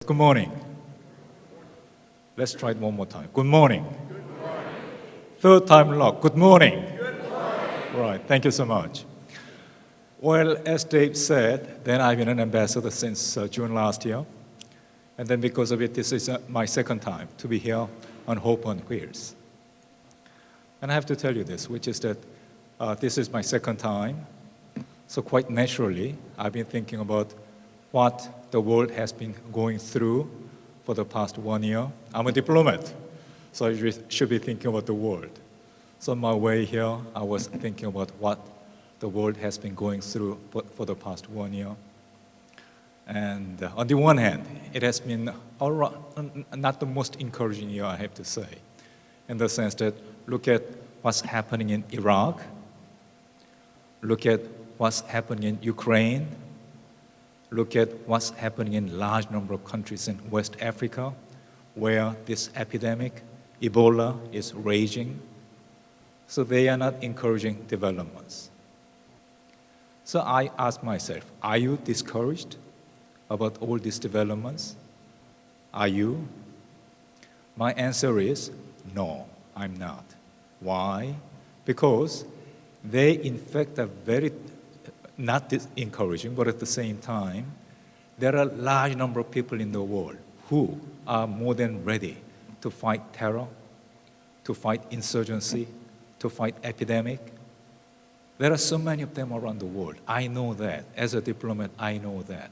Good morning. Let's try it one more time. Good morning. Third time luck. Good morning. Right, thank you so much. Well, as Dave said, then I've been an ambassador since June last year. And then because of it, this is my second time to be here on Hope on Wheels. And I have to tell you this, which is that this is my second time. So quite naturally, I've been thinking about what the world has been going through for the past 1 year. I'm a diplomat, so I should be thinking about the world. So on my way here, I was thinking about what the world has been going through for the past 1 year. And on the one hand, it has been not the most encouraging year, I have to say, in the sense that look at what's happening in Iraq, look at what's happening in Ukraine, look at what's happening in large number of countries in West Africa, where this epidemic, Ebola, is raging. So they are not encouraging developments. So I ask myself, are you discouraged about all these developments? Are you? My answer is no, I'm not. Why? Because they, in fact, are very not encouraging, but at the same time, there are a large number of people in the world who are more than ready to fight terror, to fight insurgency, to fight epidemic. There are so many of them around the world. I know that. As a diplomat, I know that.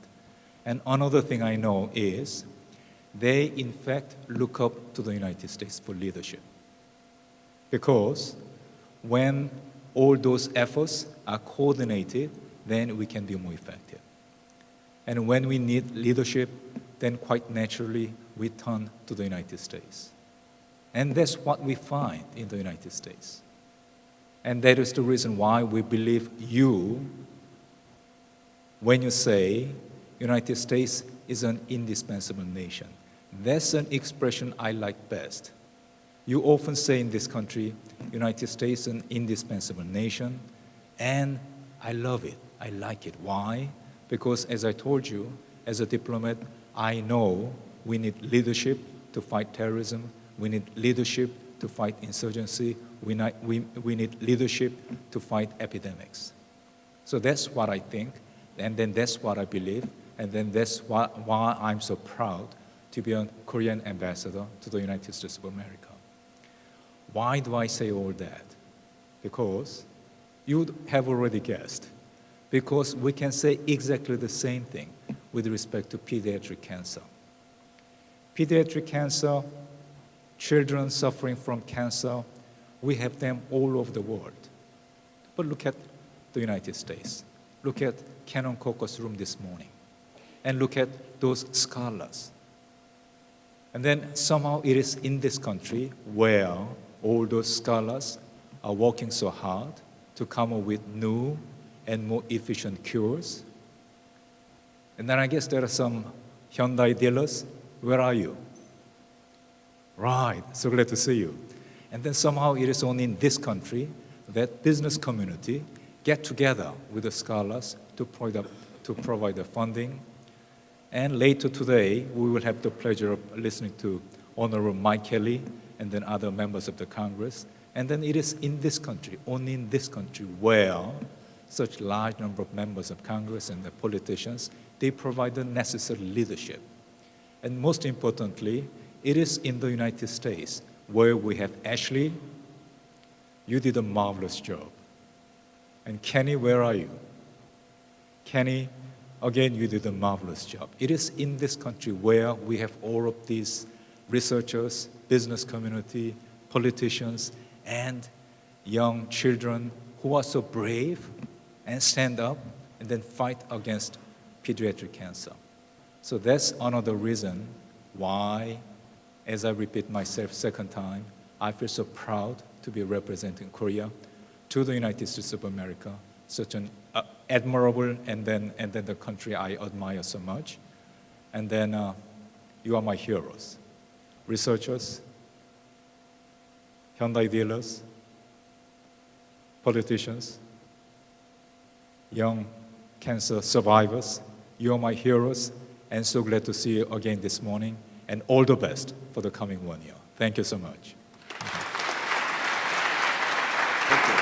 And another thing I know is they, in fact, look up to the United States for leadership. Because when all those efforts are coordinated, then we can be more effective. And when we need leadership, then quite naturally we turn to the United States. And that's what we find in the United States. And that is the reason why we believe you, when you say United States is an indispensable nation. That's an expression I like best. You often say in this country, United States is an indispensable nation, and I love it. I like it. Why? Because as I told you, as a diplomat, I know we need leadership to fight terrorism. We need leadership to fight insurgency. We need leadership to fight epidemics. So that's what I think, and then that's what I believe, and then that's why I'm so proud to be a Korean ambassador to the United States of America. Why do I say all that? Because you have already guessed. Because we can say exactly the same thing with respect to pediatric cancer. Pediatric cancer, children suffering from cancer, we have them all over the world. But look at the United States. Look at Cannon Caucus Room this morning. And look at those scholars. And then somehow it is in this country where all those scholars are working so hard to come up with new and more efficient cures. And then I guess there are some Hyundai dealers. Where are you? Right, so glad to see you. And then somehow it is only in this country that business community get together with the scholars to provide the funding. And later today, we will have the pleasure of listening to Honorable Mike Kelly and then other members of the Congress. And then it is in this country, only in this country, where such large number of members of Congress and the politicians, they provide the necessary leadership. And most importantly, it is in the United States where we have Ashley. You did a marvelous job. And Kenny, where are you? Kenny, again, you did a marvelous job. It is in this country where we have all of these researchers, business community, politicians, and young children who are so brave and stand up and then fight against pediatric cancer. So that's another reason why, as I repeat myself second time, I feel so proud to be representing Korea to the United States of America, such an admirable and then the country I admire so much. And then you are my heroes, researchers, Hyundai dealers, politicians, young cancer survivors. You are my heroes, and so glad to see you again this morning, and all the best for the coming 1 year. Thank you so much. Thank you.